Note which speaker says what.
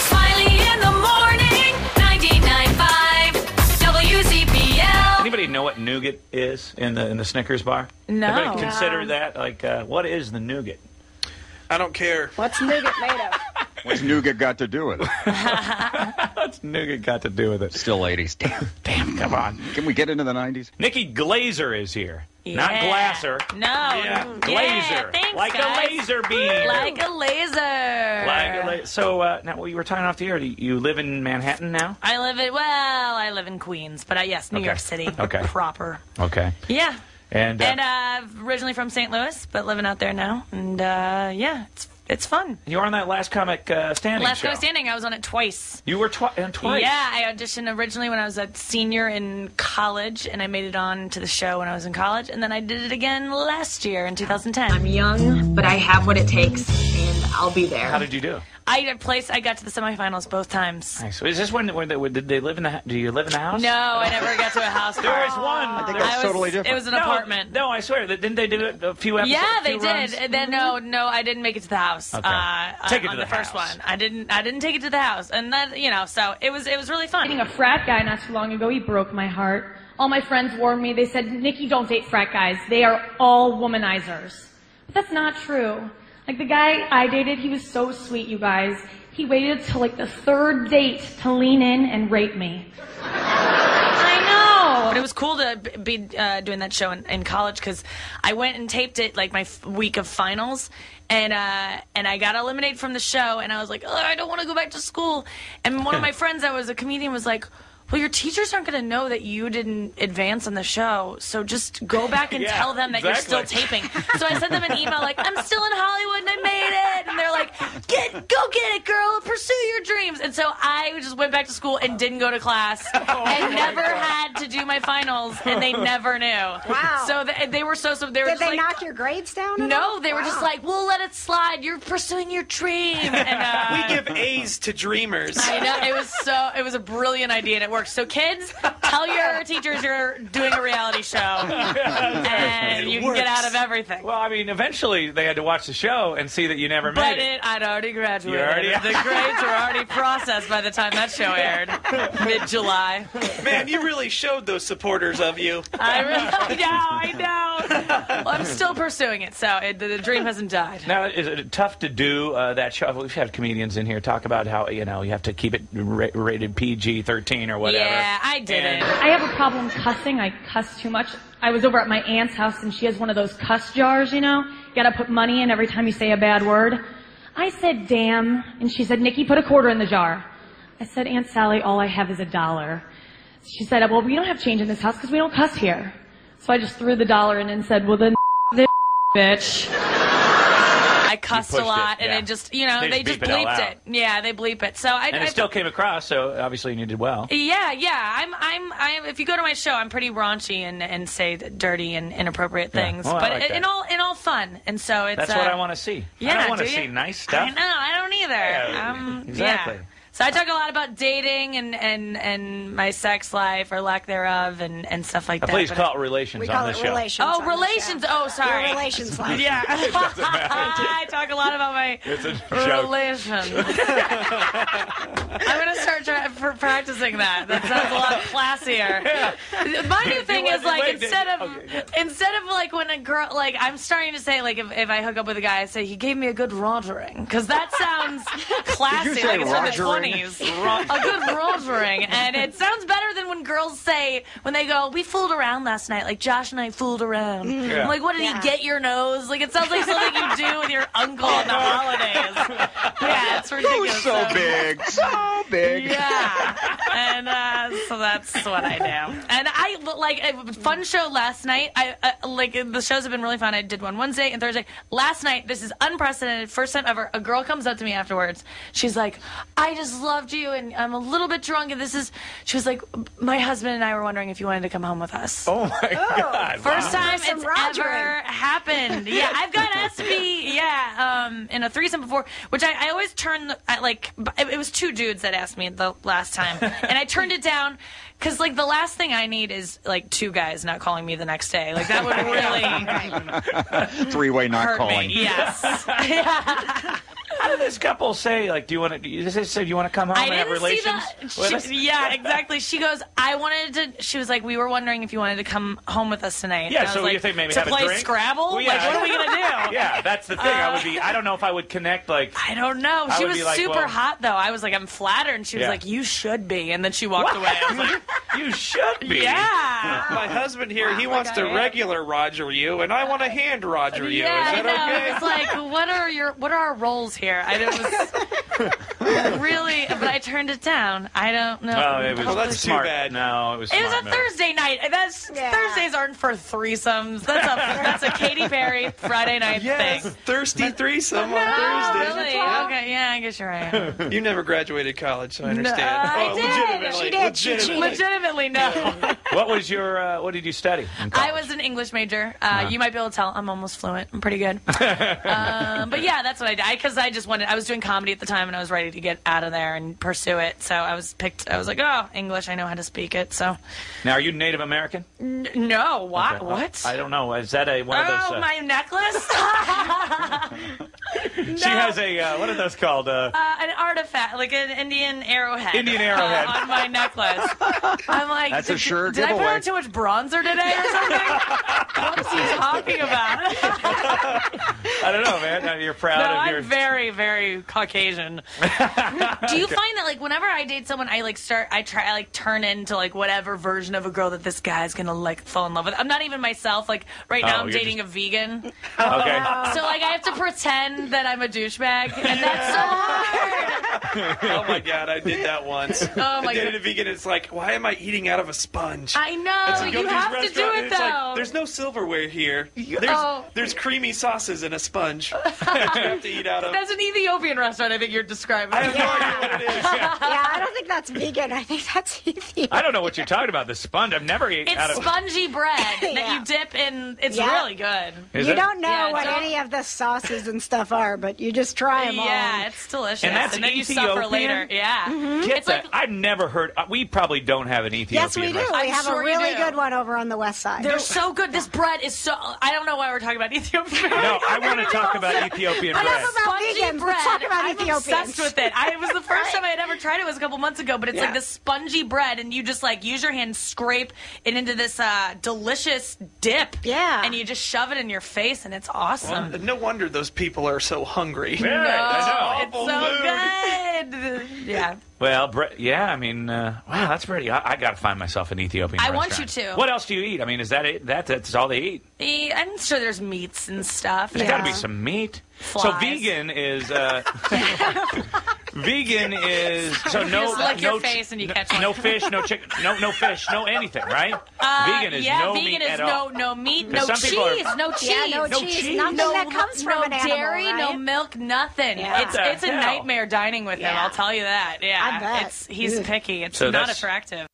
Speaker 1: Smiley in the morning, 99.5 WZPL.
Speaker 2: Anybody know what nougat is in the Snickers bar?
Speaker 3: No.
Speaker 2: Anybody consider that? Like, what is the nougat?
Speaker 4: I don't care.
Speaker 5: What's nougat made of?
Speaker 6: What's nougat got to do with it?
Speaker 2: What's nougat got to do with it?
Speaker 6: Still 80s.
Speaker 2: Damn, come on.
Speaker 6: Can we get into the 90s?
Speaker 2: Nikki Glaser is here.
Speaker 3: Yeah.
Speaker 2: Not Glasser.
Speaker 3: No.
Speaker 2: Yeah, Glaser.
Speaker 3: Yeah, thanks,
Speaker 2: like
Speaker 3: guys.
Speaker 2: a laser beam.
Speaker 3: Like a laser.
Speaker 2: So, now we were talking off the air. Do you live in Manhattan now?
Speaker 3: I live in Queens, but yes, New York City.
Speaker 2: Okay.
Speaker 3: Proper.
Speaker 2: Okay.
Speaker 3: Yeah.
Speaker 2: And
Speaker 3: originally from St. Louis, but living out there now. And yeah, it's fun.
Speaker 2: you were on that Last Comic Standing
Speaker 3: Last
Speaker 2: show.
Speaker 3: Comic Standing, I was on it twice.
Speaker 2: You were twice?
Speaker 3: Yeah, I auditioned originally when I was a senior in college, and I made it on to the show when I was in college, and then I did it again last year in 2010.
Speaker 7: I'm young, but I have what it takes, and I'll be there.
Speaker 2: How did you do?
Speaker 3: I got to the semifinals both times.
Speaker 2: Nice. Is this when did they live in the? Do you live in the house?
Speaker 3: No, I never got to a house.
Speaker 2: There was one.
Speaker 6: I think that's totally different.
Speaker 3: It was an apartment.
Speaker 2: No, I swear. Didn't they do it a few episodes?
Speaker 3: Yeah, they
Speaker 2: few
Speaker 3: did.
Speaker 2: runs?
Speaker 3: And then no, I didn't make it to the house.
Speaker 2: Okay. Take it
Speaker 3: on
Speaker 2: to the
Speaker 3: first
Speaker 2: house.
Speaker 3: one. I didn't take it to the house, and that so it was really fun.
Speaker 8: Dating a frat guy not too long ago, he broke my heart. All my friends warned me. They said, Nikki, don't date frat guys. They are all womanizers. But that's not true. Like, the guy I dated, he was so sweet, you guys. He waited till, like, the third date to lean in and rape me. I know!
Speaker 3: But it was cool to be doing that show in college, because I went and taped it, like, my week of finals, and I got eliminated from the show, and I was like, oh, I don't want to go back to school. And one of my friends that was a comedian was like, well, your teachers aren't going to know that you didn't advance on the show, so just go back and tell them that you're still taping. So I sent them an email like, I'm still in Hollywood and I made it. And they're like, go get it, girl. Pursue your dreams. And so I just went back to school and didn't go to class and never had to do my finals, and they never knew.
Speaker 5: Wow.
Speaker 3: So they were so they were
Speaker 5: Did
Speaker 3: just
Speaker 5: they
Speaker 3: like,
Speaker 5: knock your grades down?
Speaker 3: No, they were just like, we'll let it slide. You're pursuing your dream. And,
Speaker 4: We give A's to dreamers.
Speaker 3: I know, it was a brilliant idea, and it worked. So kids, tell your teachers you're doing a reality show, and you can get out of everything.
Speaker 2: Well, I mean, eventually they had to watch the show and see that you never made
Speaker 3: But
Speaker 2: it.
Speaker 3: I'd already graduated.
Speaker 2: You already-
Speaker 3: The grades were already processed by the time that show aired, mid-July.
Speaker 4: Man, you really showed those supporters of you.
Speaker 3: I know. Well, I'm still pursuing it, so the dream hasn't died.
Speaker 2: Now, is it tough to do that show? We've had comedians in here talk about how you have to keep it rated PG-13 or whatever.
Speaker 3: Yeah, I didn't.
Speaker 8: I have a problem cussing. I cuss too much. I was over at my aunt's house, and she has one of those cuss jars, you gotta put money in every time you say a bad word. I said, damn, and she said, Nikki, put a quarter in the jar. I said, Aunt Sally, all I have is $1. She said, well, we don't have change in this house because we don't cuss here. So I just threw the $1 in and said, well, then this bitch.
Speaker 3: I cussed a lot, and it just, they just bleeped it. Yeah, they bleep it. So
Speaker 2: And it still came across, so obviously you did well.
Speaker 3: Yeah. I'm. If you go to my show, I'm pretty raunchy and say dirty and inappropriate things,
Speaker 2: Well, I
Speaker 3: but
Speaker 2: like that.
Speaker 3: in all fun. And so it's.
Speaker 2: That's what I want to see.
Speaker 3: Yeah,
Speaker 2: I don't want to
Speaker 3: do
Speaker 2: see
Speaker 3: you?
Speaker 2: nice stuff.
Speaker 3: I know. I don't either.
Speaker 2: Yeah, exactly.
Speaker 3: Yeah. So I talk a lot about dating and my sex life or lack thereof and stuff like that.
Speaker 2: Please call it relations
Speaker 5: We
Speaker 2: on
Speaker 5: call
Speaker 2: this
Speaker 5: it
Speaker 2: show.
Speaker 5: relations.
Speaker 3: Oh,
Speaker 5: on the
Speaker 3: relations.
Speaker 5: show.
Speaker 3: Oh, sorry.
Speaker 5: Your relations life.
Speaker 3: Yeah.
Speaker 2: It doesn't matter.
Speaker 3: I talk a lot about my
Speaker 2: It's a joke.
Speaker 3: relations. I'm going to start practicing that. That sounds a lot classier. My new thing is like instead of like when a girl like I'm starting to say like if I hook up with a guy I say he gave me a good rogering because that sounds classy
Speaker 6: Did you
Speaker 3: like
Speaker 6: say
Speaker 3: it's from
Speaker 6: rogering?
Speaker 3: the 20s. A good rogering, and it sounds better than when girls say when they go we fooled around last night like Josh and I fooled around.
Speaker 2: Yeah.
Speaker 3: I'm like what did he get your nose? Like it sounds like something you do with your uncle on the holidays. Yeah, it's ridiculous.
Speaker 6: Who's so big? So big.
Speaker 3: Yeah, and so that's what I do. And I like a fun show last night. I like the shows have been really fun. I did one Wednesday and Thursday. Last night, this is unprecedented, first time ever. A girl comes up to me afterwards. She's like, "I just loved you, and I'm a little bit drunk. And she was like, my husband and I were wondering if you wanted to come home with us."
Speaker 2: Oh my God!
Speaker 3: First
Speaker 2: Wow.
Speaker 3: time
Speaker 5: Some
Speaker 3: it's
Speaker 5: rogering.
Speaker 3: ever happened. Yeah, I've got asked to be in a threesome before, which I always turn it was two dudes that asked me the last time, and I turned it down because like the last thing I need is like two guys not calling me the next day. Like that would really
Speaker 6: Three-way not
Speaker 3: hurt
Speaker 6: calling.
Speaker 3: me. Yes. Yeah.
Speaker 2: How did this couple say, like, do you want to? You just said you want to come home
Speaker 3: I
Speaker 2: and have
Speaker 3: didn't see
Speaker 2: relations with us?
Speaker 3: Yeah, exactly. She goes, she was like, we were wondering if you wanted to come home with us tonight.
Speaker 2: Yeah,
Speaker 3: And I
Speaker 2: so
Speaker 3: was
Speaker 2: you
Speaker 3: like,
Speaker 2: think maybe
Speaker 3: to
Speaker 2: have a
Speaker 3: play
Speaker 2: drink?
Speaker 3: Scrabble?
Speaker 2: Well, yeah.
Speaker 3: Like, what are we going to do?
Speaker 2: Yeah, that's the thing. I don't know if I would connect, like.
Speaker 3: I don't know.
Speaker 2: I
Speaker 3: She
Speaker 2: would
Speaker 3: was
Speaker 2: be like,
Speaker 3: super
Speaker 2: well-
Speaker 3: hot, though. I was like, I'm flattered. And she was
Speaker 2: Yeah.
Speaker 3: like, you should be. And then she walked away. I was like,
Speaker 2: You should be.
Speaker 3: yeah.
Speaker 4: My husband here, he wants to
Speaker 3: I am.
Speaker 4: regular Roger you, and I want to hand Roger you.
Speaker 3: Yeah,
Speaker 4: Is that
Speaker 3: I know.
Speaker 4: okay?
Speaker 3: It's like, what are our roles here? It was really, but I turned it down. I don't know.
Speaker 2: Oh, it was
Speaker 4: Well, that's too
Speaker 2: smart.
Speaker 4: bad.
Speaker 2: No, it was.
Speaker 3: It was
Speaker 2: smart
Speaker 3: a
Speaker 2: move.
Speaker 3: Thursday night. Thursdays aren't for threesomes. That's a Katy Perry Friday night
Speaker 4: Yes,
Speaker 3: thing.
Speaker 4: thirsty threesome
Speaker 3: No,
Speaker 4: on Thursday.
Speaker 3: really? Okay, yeah, I guess you're right.
Speaker 4: You never graduated college, so I understand.
Speaker 3: I did.
Speaker 4: Legitimately.
Speaker 5: She did. She
Speaker 4: Legitimately.
Speaker 3: Legitimately, no.
Speaker 2: What was your? What did you study? In
Speaker 3: I
Speaker 2: college?
Speaker 3: was an English major. You might be able to tell I'm almost fluent. I'm pretty good. But yeah, that's what I did. Because I just wanted. I was doing comedy at the time, and I was ready to get out of there and pursue it. So I was like, oh, English. I know how to speak it. So
Speaker 2: Now, are you Native American?
Speaker 3: no, what?
Speaker 2: Okay.
Speaker 3: What?
Speaker 2: I don't know. Is that one of those?
Speaker 3: Oh, my necklace?
Speaker 2: She has a one of those called.
Speaker 3: An artifact, like an Indian arrowhead.
Speaker 2: Indian arrowhead.
Speaker 3: On my necklace. I'm like,
Speaker 6: That's a sure
Speaker 3: did I put
Speaker 6: giveaway.
Speaker 3: on too much bronzer today or something? What's he talking about?
Speaker 2: I don't know, man. You're proud
Speaker 3: No,
Speaker 2: of
Speaker 3: I'm
Speaker 2: your.
Speaker 3: very, very Caucasian. Do you find that, like, whenever I date someone, I turn into, like, whatever version of a girl that this guy's gonna, like, fall in love with? I'm not even myself. Like, right now I'm
Speaker 2: you're
Speaker 3: dating a vegan.
Speaker 2: Okay.
Speaker 3: So, like, I have to pretend that I'm a douchebag, and that's so hard.
Speaker 4: Oh my god, I did that once.
Speaker 3: Oh, my
Speaker 4: I dated
Speaker 3: God.
Speaker 4: a vegan. It's like, why am I eating out of a sponge?
Speaker 3: I know,
Speaker 4: You go
Speaker 3: you
Speaker 4: to
Speaker 3: have
Speaker 4: this
Speaker 3: to do
Speaker 4: restaurant, and
Speaker 3: it,
Speaker 4: it's
Speaker 3: though.
Speaker 4: like, there's no silverware here. There's creamy sauces in a sponge that you have to eat out of.
Speaker 3: That's an Ethiopian restaurant, I think you're describing.
Speaker 4: I have no idea what it is.
Speaker 5: Yeah, I don't think that's vegan. I think that's Ethiopian.
Speaker 2: I don't know what you're talking about. The sponge. I've never eaten out
Speaker 3: It's
Speaker 2: of.
Speaker 3: spongy bread that
Speaker 5: Yeah.
Speaker 3: you dip in. It's
Speaker 5: Yeah.
Speaker 3: really good.
Speaker 2: Is
Speaker 5: You
Speaker 2: it?
Speaker 5: don't know
Speaker 3: Yeah,
Speaker 5: what
Speaker 3: don't-
Speaker 5: any of the sauces and stuff are, but you just try them all.
Speaker 3: Yeah, it's delicious.
Speaker 2: And that's
Speaker 3: then you
Speaker 2: Ethiopian?
Speaker 3: suffer later. Yeah.
Speaker 2: Get
Speaker 3: It's
Speaker 2: that.
Speaker 3: like
Speaker 2: I've never heard. We probably don't have an Ethiopian.
Speaker 5: Yes, we do.
Speaker 2: restaurant.
Speaker 5: We
Speaker 3: I'm
Speaker 5: have
Speaker 3: sure
Speaker 5: a
Speaker 3: you
Speaker 5: really
Speaker 3: do.
Speaker 5: good one over on the west side.
Speaker 3: they're so good. This bread is so. I don't know why we're talking about Ethiopian.
Speaker 2: No, I want to talk about Ethiopian bread.
Speaker 5: Enough about
Speaker 3: Spongy
Speaker 5: vegans.
Speaker 3: bread.
Speaker 5: Let's talk about
Speaker 3: I'm
Speaker 5: Ethiopians.
Speaker 3: obsessed with it. It was the first time I had ever tried it. Was a couple months ago, but it's
Speaker 5: Yeah.
Speaker 3: like this spongy bread, and you just like use your hand, scrape it into this delicious dip.
Speaker 5: Yeah.
Speaker 3: and you just shove it in your face, and it's awesome.
Speaker 4: No wonder those people are so hungry.
Speaker 2: Yeah, I know.
Speaker 3: It's so good. Yeah.
Speaker 2: Well, yeah, I mean, wow, that's pretty. I got to find myself an Ethiopian
Speaker 3: I
Speaker 2: restaurant.
Speaker 3: want you to.
Speaker 2: What else do you eat? I mean, is that it? That's all they eat?
Speaker 3: I'm sure there's meats and stuff.
Speaker 2: There's
Speaker 5: Yeah.
Speaker 2: got to be some meat. So
Speaker 3: Flies.
Speaker 2: vegan is vegan is so no
Speaker 3: Just lick
Speaker 2: no
Speaker 3: your face and you catch one.
Speaker 2: no fish, no chicken, no fish, no anything, right? Vegan is no
Speaker 3: vegan
Speaker 2: meat
Speaker 3: is
Speaker 2: at all.
Speaker 3: no meat, no
Speaker 2: Because some people are-
Speaker 3: cheese, no cheese,
Speaker 5: Yeah, no
Speaker 2: No
Speaker 5: cheese.
Speaker 2: cheese.
Speaker 5: Nothing that comes from
Speaker 3: no
Speaker 5: an animal,
Speaker 3: dairy, no
Speaker 5: right?
Speaker 3: milk, nothing.
Speaker 5: Yeah.
Speaker 3: It's
Speaker 2: What the
Speaker 3: a
Speaker 2: hell?
Speaker 3: nightmare dining with him.
Speaker 5: Yeah.
Speaker 3: I'll tell you that. Yeah,
Speaker 5: I bet.
Speaker 3: he's
Speaker 5: Ugh.
Speaker 3: picky. It's
Speaker 2: So
Speaker 3: not
Speaker 2: that's-
Speaker 3: attractive.